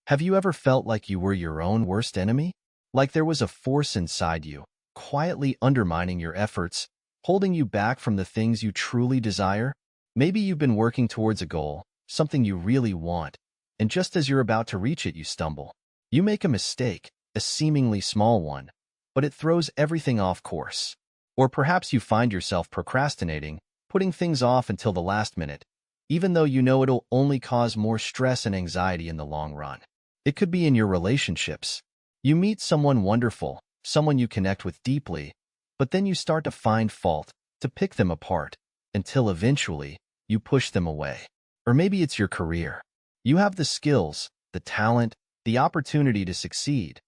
Have you ever felt like you were your own worst enemy? Like there was a force inside you, quietly undermining your efforts, holding you back from the things you truly desire? Maybe you've been working towards a goal, something you really want, and just as you're about to reach it, you stumble. You make a mistake, a seemingly small one, but it throws everything off course. Or perhaps you find yourself procrastinating, putting things off until the last minute, even though you know it'll only cause more stress and anxiety in the long run. It could be in your relationships. You meet someone wonderful, someone you connect with deeply, but then you start to find fault, to pick them apart, until eventually you push them away. Or maybe it's your career. You have the skills, the talent, the opportunity to succeed,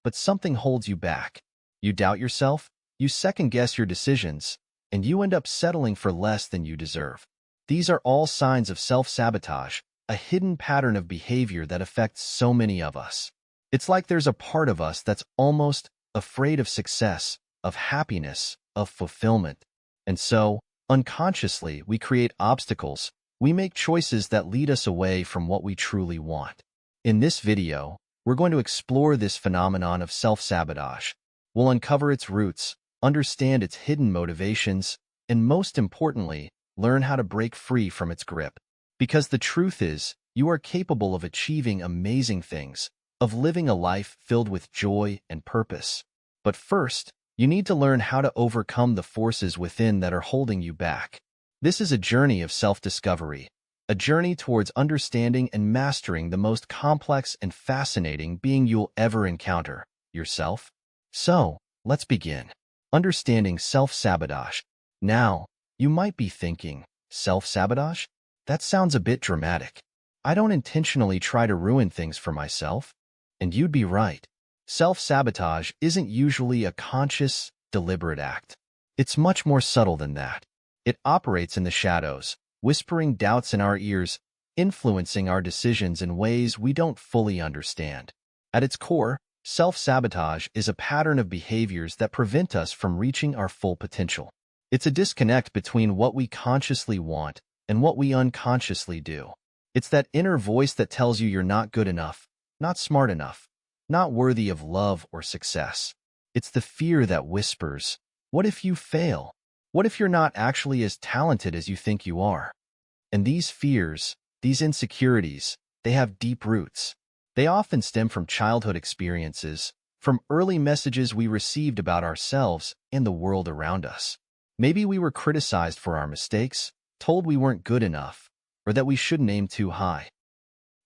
but something holds you back. You doubt yourself, you second-guess your decisions, and you end up settling for less than you deserve. These are all signs of self-sabotage, a hidden pattern of behavior that affects so many of us. It's like there's a part of us that's almost afraid of success, of happiness, of fulfillment. And so, unconsciously, we create obstacles. We make choices that lead us away from what we truly want. In this video, we're going to explore this phenomenon of self-sabotage. We'll uncover its roots, understand its hidden motivations, and most importantly, learn how to break free from its grip. Because the truth is, you are capable of achieving amazing things, of living a life filled with joy and purpose. But first, you need to learn how to overcome the forces within that are holding you back. This is a journey of self-discovery, a journey towards understanding and mastering the most complex and fascinating being you'll ever encounter, yourself. So, let's begin. Understanding self-sabotage. Now, you might be thinking, self-sabotage? That sounds a bit dramatic. I don't intentionally try to ruin things for myself. And you'd be right. Self-sabotage isn't usually a conscious, deliberate act. It's much more subtle than that. It operates in the shadows, whispering doubts in our ears, influencing our decisions in ways we don't fully understand. At its core, self-sabotage is a pattern of behaviors that prevent us from reaching our full potential. It's a disconnect between what we consciously want and what we unconsciously do. It's that inner voice that tells you you're not good enough, not smart enough, not worthy of love or success. It's the fear that whispers, what if you fail? What if you're not actually as talented as you think you are? And these fears, these insecurities, they have deep roots. They often stem from childhood experiences, from early messages we received about ourselves and the world around us. Maybe we were criticized for our mistakes, told we weren't good enough, or that we shouldn't aim too high.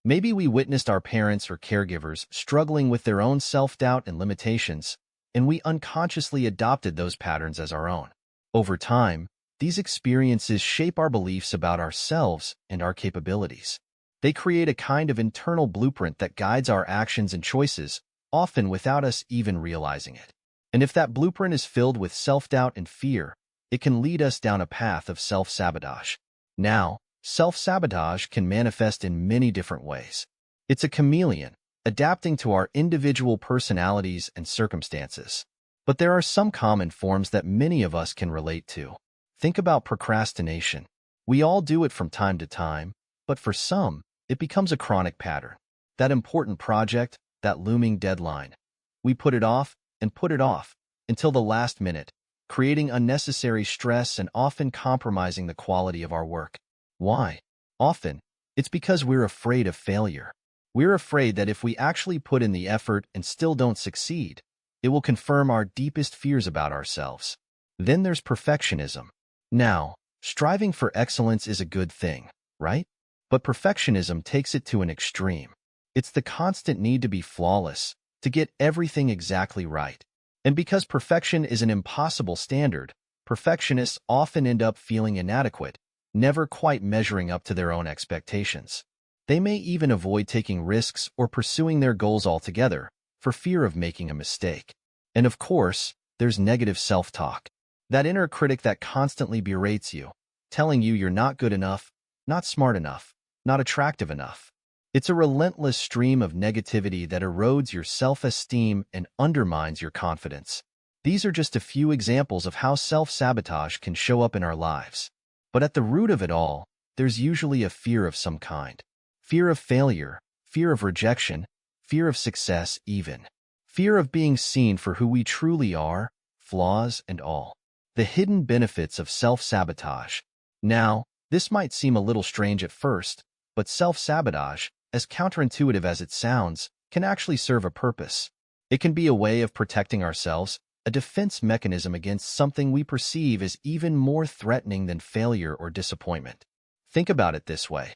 Maybe we witnessed our parents or caregivers struggling with their own self-doubt and limitations, and we unconsciously adopted those patterns as our own. Over time, these experiences shape our beliefs about ourselves and our capabilities. They create a kind of internal blueprint that guides our actions and choices, often without us even realizing it. And if that blueprint is filled with self-doubt and fear, it can lead us down a path of self-sabotage. Now, self-sabotage can manifest in many different ways. It's a chameleon, adapting to our individual personalities and circumstances. But there are some common forms that many of us can relate to. Think about procrastination. We all do it from time to time, but for some, it becomes a chronic pattern. That important project, that looming deadline. We put it off and put it off until the last minute, creating unnecessary stress and often compromising the quality of our work. Why? Often, it's because we're afraid of failure. We're afraid that if we actually put in the effort and still don't succeed, it will confirm our deepest fears about ourselves. Then there's perfectionism. Now, striving for excellence is a good thing, right? But perfectionism takes it to an extreme. It's the constant need to be flawless, to get everything exactly right. And because perfection is an impossible standard, perfectionists often end up feeling inadequate, never quite measuring up to their own expectations. They may even avoid taking risks or pursuing their goals altogether, for fear of making a mistake. And of course, there's negative self-talk. That inner critic that constantly berates you, telling you you're not good enough, not smart enough, not attractive enough. It's a relentless stream of negativity that erodes your self-esteem and undermines your confidence. These are just a few examples of how self-sabotage can show up in our lives. But at the root of it all, there's usually a fear of some kind. Fear of failure, fear of rejection, fear of success even. Fear of being seen for who we truly are, flaws and all. The hidden benefits of self-sabotage. Now, this might seem a little strange at first, but self-sabotage, as counterintuitive as it sounds, can actually serve a purpose. It can be a way of protecting ourselves, a defense mechanism against something we perceive as even more threatening than failure or disappointment. Think about it this way.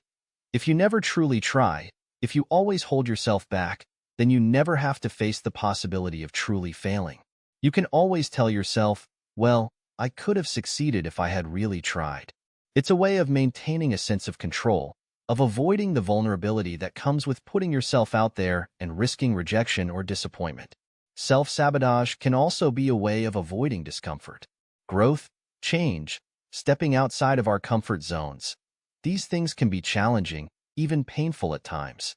If you never truly try, if you always hold yourself back, then you never have to face the possibility of truly failing. You can always tell yourself, well, I could have succeeded if I had really tried. It's a way of maintaining a sense of control, of avoiding the vulnerability that comes with putting yourself out there and risking rejection or disappointment. Self-sabotage can also be a way of avoiding discomfort. Growth, change, stepping outside of our comfort zones. These things can be challenging, even painful at times.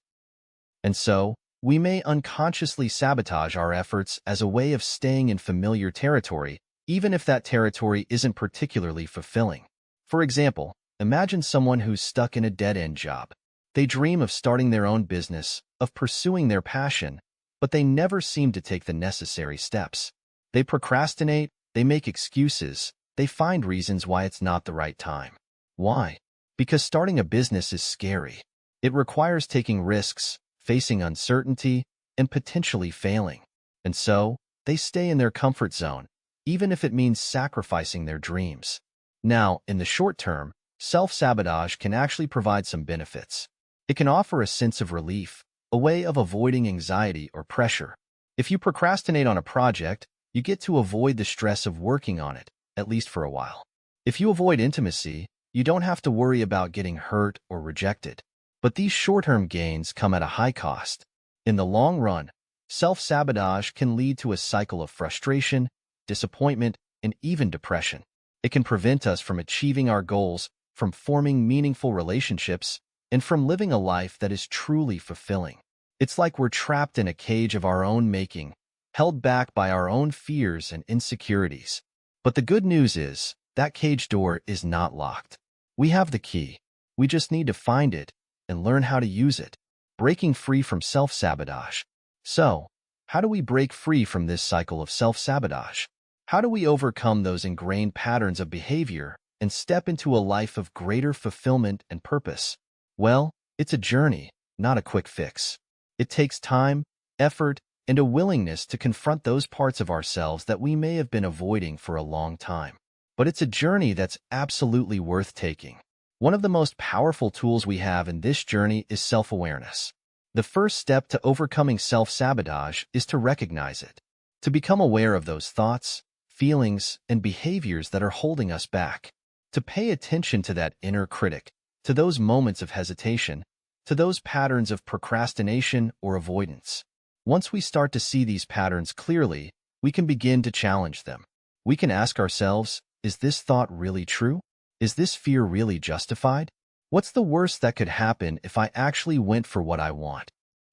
And so, we may unconsciously sabotage our efforts as a way of staying in familiar territory, even if that territory isn't particularly fulfilling. For example, imagine someone who's stuck in a dead-end job. They dream of starting their own business, of pursuing their passion, but they never seem to take the necessary steps. They procrastinate, they make excuses, they find reasons why it's not the right time. Why? Because starting a business is scary. It requires taking risks, facing uncertainty, and potentially failing. And so, they stay in their comfort zone, even if it means sacrificing their dreams. Now, in the short term, self-sabotage can actually provide some benefits. It can offer a sense of relief, a way of avoiding anxiety or pressure. If you procrastinate on a project, you get to avoid the stress of working on it, at least for a while. If you avoid intimacy, you don't have to worry about getting hurt or rejected. But these short-term gains come at a high cost. In the long run, self-sabotage can lead to a cycle of frustration, disappointment, and even depression. It can prevent us from achieving our goals, from forming meaningful relationships, and from living a life that is truly fulfilling. It's like we're trapped in a cage of our own making, held back by our own fears and insecurities. But the good news is, that cage door is not locked. We have the key. We just need to find it and learn how to use it, breaking free from self-sabotage. So, how do we break free from this cycle of self-sabotage? How do we overcome those ingrained patterns of behavior and step into a life of greater fulfillment and purpose? Well, it's a journey, not a quick fix. It takes time, effort, and a willingness to confront those parts of ourselves that we may have been avoiding for a long time. But it's a journey that's absolutely worth taking. One of the most powerful tools we have in this journey is self-awareness. The first step to overcoming self-sabotage is to recognize it, to become aware of those thoughts, feelings, and behaviors that are holding us back, to pay attention to that inner critic, to those moments of hesitation, to those patterns of procrastination or avoidance. Once we start to see these patterns clearly, we can begin to challenge them. We can ask ourselves, is this thought really true? Is this fear really justified? What's the worst that could happen if I actually went for what I want?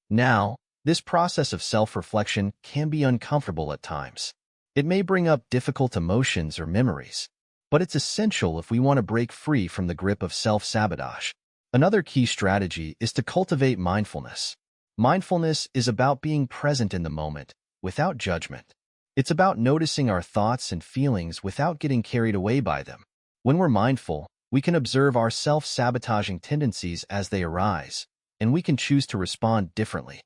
Now, this process of self-reflection can be uncomfortable at times. It may bring up difficult emotions or memories, but it's essential if we want to break free from the grip of self-sabotage. Another key strategy is to cultivate mindfulness. Mindfulness is about being present in the moment, without judgment. It's about noticing our thoughts and feelings without getting carried away by them. When we're mindful, we can observe our self-sabotaging tendencies as they arise, and we can choose to respond differently.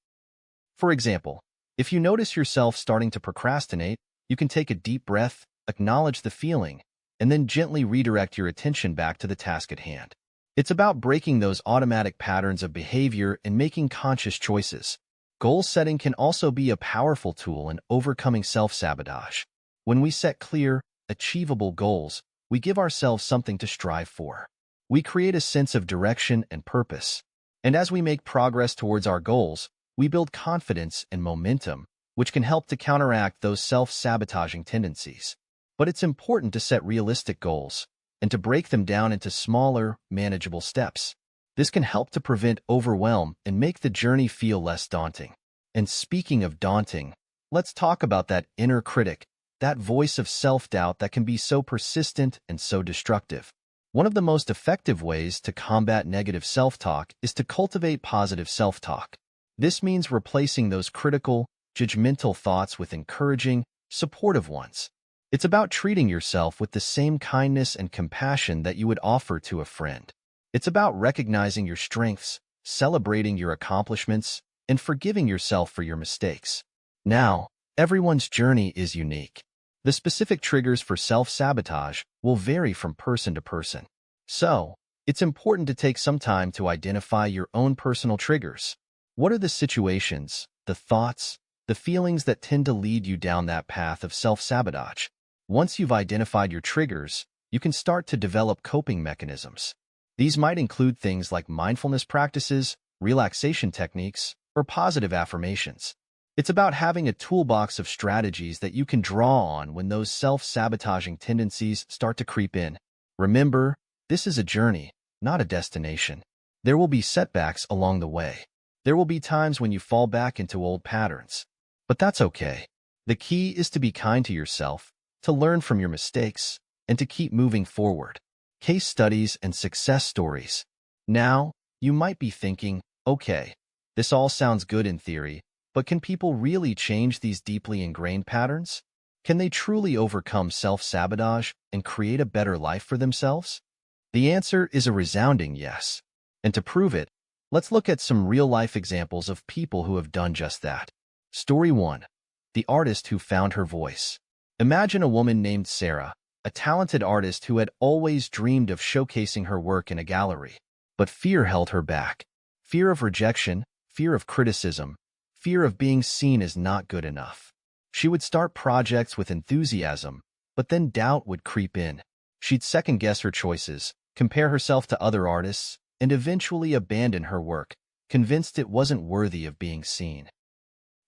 For example, if you notice yourself starting to procrastinate, you can take a deep breath, acknowledge the feeling, and then gently redirect your attention back to the task at hand. It's about breaking those automatic patterns of behavior and making conscious choices. Goal setting can also be a powerful tool in overcoming self-sabotage. When we set clear, achievable goals, we give ourselves something to strive for. We create a sense of direction and purpose. And as we make progress towards our goals, we build confidence and momentum, which can help to counteract those self-sabotaging tendencies. But it's important to set realistic goals and to break them down into smaller, manageable steps. This can help to prevent overwhelm and make the journey feel less daunting. And speaking of daunting, let's talk about that inner critic, that voice of self-doubt that can be so persistent and so destructive. One of the most effective ways to combat negative self-talk is to cultivate positive self-talk. This means replacing those critical, judgmental thoughts with encouraging, supportive ones. It's about treating yourself with the same kindness and compassion that you would offer to a friend. It's about recognizing your strengths, celebrating your accomplishments, and forgiving yourself for your mistakes. Now, everyone's journey is unique. The specific triggers for self-sabotage will vary from person to person. So, it's important to take some time to identify your own personal triggers. What are the situations, the thoughts, the feelings that tend to lead you down that path of self-sabotage? Once you've identified your triggers, you can start to develop coping mechanisms. These might include things like mindfulness practices, relaxation techniques, or positive affirmations. It's about having a toolbox of strategies that you can draw on when those self-sabotaging tendencies start to creep in. Remember, this is a journey, not a destination. There will be setbacks along the way. There will be times when you fall back into old patterns. But that's okay. The key is to be kind to yourself, to learn from your mistakes, and to keep moving forward. Case studies and success stories. Now, you might be thinking, okay, this all sounds good in theory, but can people really change these deeply ingrained patterns? Can they truly overcome self-sabotage and create a better life for themselves? The answer is a resounding yes. And to prove it, let's look at some real-life examples of people who have done just that. Story 1. The artist who found her voice. Imagine a woman named Sarah, a talented artist who had always dreamed of showcasing her work in a gallery. But fear held her back. Fear of rejection, fear of criticism, fear of being seen as not good enough. She would start projects with enthusiasm, but then doubt would creep in. She'd second-guess her choices, compare herself to other artists, and eventually abandon her work, convinced it wasn't worthy of being seen.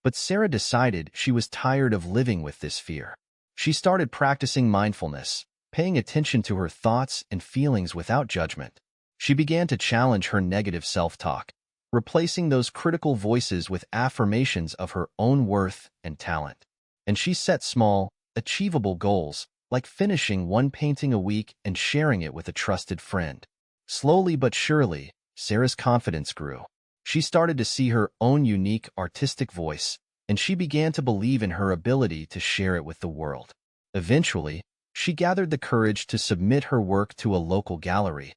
But Sarah decided she was tired of living with this fear. She started practicing mindfulness, paying attention to her thoughts and feelings without judgment. She began to challenge her negative self-talk, replacing those critical voices with affirmations of her own worth and talent. And she set small, achievable goals, like finishing one painting a week and sharing it with a trusted friend. Slowly but surely, Sarah's confidence grew. She started to see her own unique artistic voice, and she began to believe in her ability to share it with the world. Eventually, she gathered the courage to submit her work to a local gallery,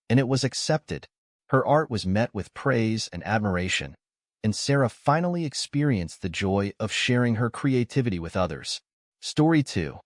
and it was accepted. Her art was met with praise and admiration, and Sarah finally experienced the joy of sharing her creativity with others. Story 2.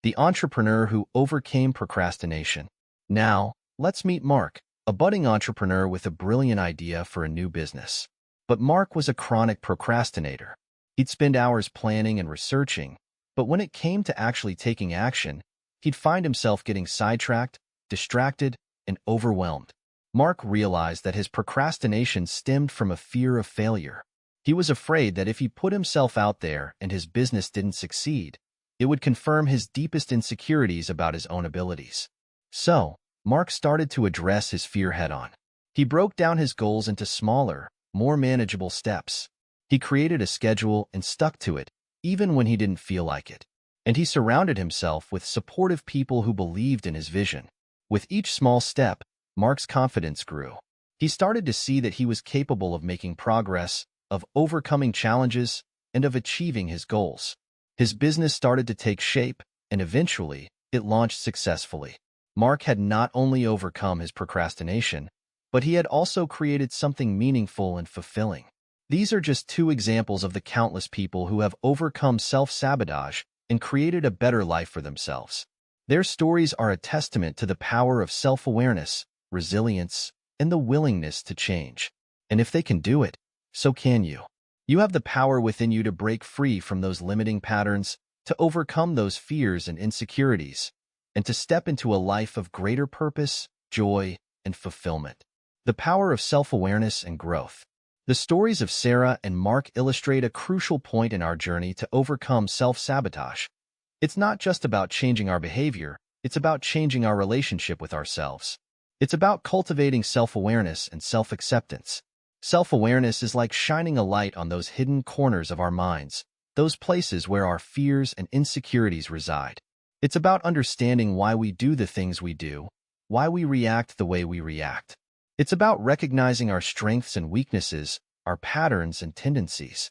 The entrepreneur who overcame procrastination. Now, let's meet Mark, a budding entrepreneur with a brilliant idea for a new business. But Mark was a chronic procrastinator. He'd spend hours planning and researching, but when it came to actually taking action, he'd find himself getting sidetracked, distracted, and overwhelmed. Mark realized that his procrastination stemmed from a fear of failure. He was afraid that if he put himself out there and his business didn't succeed, it would confirm his deepest insecurities about his own abilities. So, Mark started to address his fear head-on. He broke down his goals into smaller, more manageable steps. He created a schedule and stuck to it, even when he didn't feel like it. And he surrounded himself with supportive people who believed in his vision. With each small step, Mark's confidence grew. He started to see that he was capable of making progress, of overcoming challenges, and of achieving his goals. His business started to take shape, and eventually, it launched successfully. Mark had not only overcome his procrastination, but he had also created something meaningful and fulfilling. These are just two examples of the countless people who have overcome self-sabotage and created a better life for themselves. Their stories are a testament to the power of self-awareness, resilience, and the willingness to change. And if they can do it, so can you. You have the power within you to break free from those limiting patterns, to overcome those fears and insecurities, and to step into a life of greater purpose, joy, and fulfillment. The power of self-awareness and growth. The stories of Sarah and Mark illustrate a crucial point in our journey to overcome self-sabotage. It's not just about changing our behavior, it's about changing our relationship with ourselves. It's about cultivating self-awareness and self-acceptance. Self-awareness is like shining a light on those hidden corners of our minds, those places where our fears and insecurities reside. It's about understanding why we do the things we do, why we react the way we react. It's about recognizing our strengths and weaknesses, our patterns and tendencies.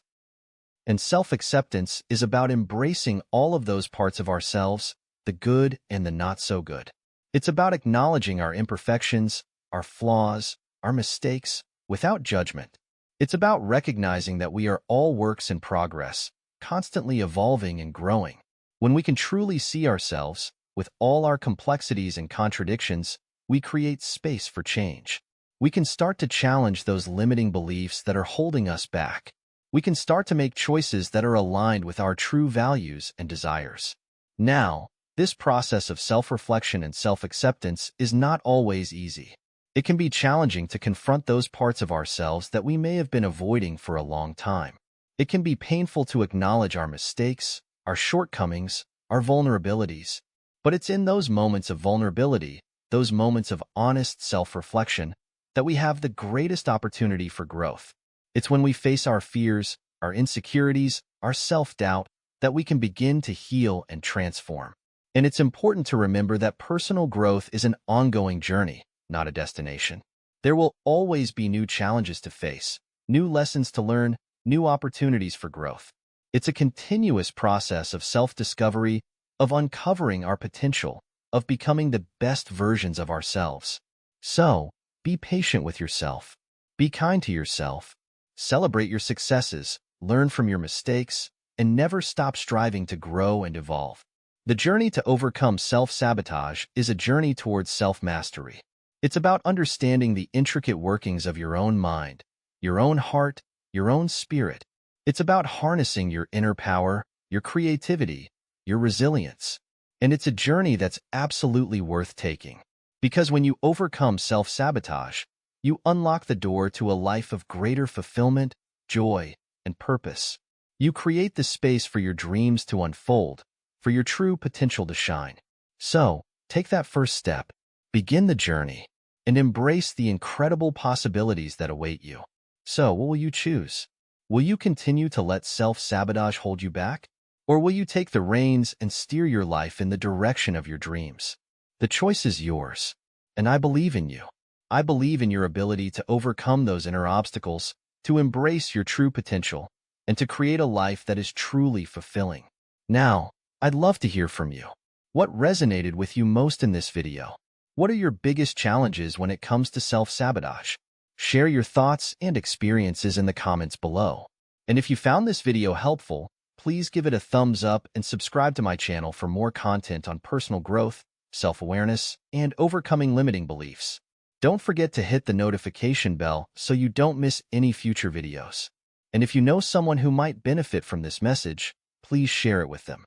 And self-acceptance is about embracing all of those parts of ourselves, the good and the not so good. It's about acknowledging our imperfections, our flaws, our mistakes, without judgment. It's about recognizing that we are all works in progress, constantly evolving and growing. When we can truly see ourselves, with all our complexities and contradictions, we create space for change. We can start to challenge those limiting beliefs that are holding us back. We can start to make choices that are aligned with our true values and desires. Now, this process of self-reflection and self-acceptance is not always easy. It can be challenging to confront those parts of ourselves that we may have been avoiding for a long time. It can be painful to acknowledge our mistakes, our shortcomings, our vulnerabilities. But it's in those moments of vulnerability, those moments of honest self-reflection, that we have the greatest opportunity for growth. It's when we face our fears, our insecurities, our self-doubt, that we can begin to heal and transform. And it's important to remember that personal growth is an ongoing journey, not a destination. There will always be new challenges to face, new lessons to learn, new opportunities for growth. It's a continuous process of self-discovery, of uncovering our potential, of becoming the best versions of ourselves. So, be patient with yourself. Be kind to yourself. Celebrate your successes, learn from your mistakes, and never stop striving to grow and evolve. The journey to overcome self-sabotage is a journey towards self-mastery. It's about understanding the intricate workings of your own mind, your own heart, your own spirit. It's about harnessing your inner power, your creativity, your resilience. And it's a journey that's absolutely worth taking. Because when you overcome self-sabotage, you unlock the door to a life of greater fulfillment, joy, and purpose. You create the space for your dreams to unfold, for your true potential to shine. So, take that first step, begin the journey, and embrace the incredible possibilities that await you. So, what will you choose? Will you continue to let self-sabotage hold you back? Or will you take the reins and steer your life in the direction of your dreams? The choice is yours, and I believe in you. I believe in your ability to overcome those inner obstacles, to embrace your true potential, and to create a life that is truly fulfilling. Now, I'd love to hear from you. What resonated with you most in this video? What are your biggest challenges when it comes to self-sabotage? Share your thoughts and experiences in the comments below. And if you found this video helpful, please give it a thumbs up and subscribe to my channel for more content on personal growth, self-awareness, and overcoming limiting beliefs. Don't forget to hit the notification bell so you don't miss any future videos. And if you know someone who might benefit from this message, please share it with them.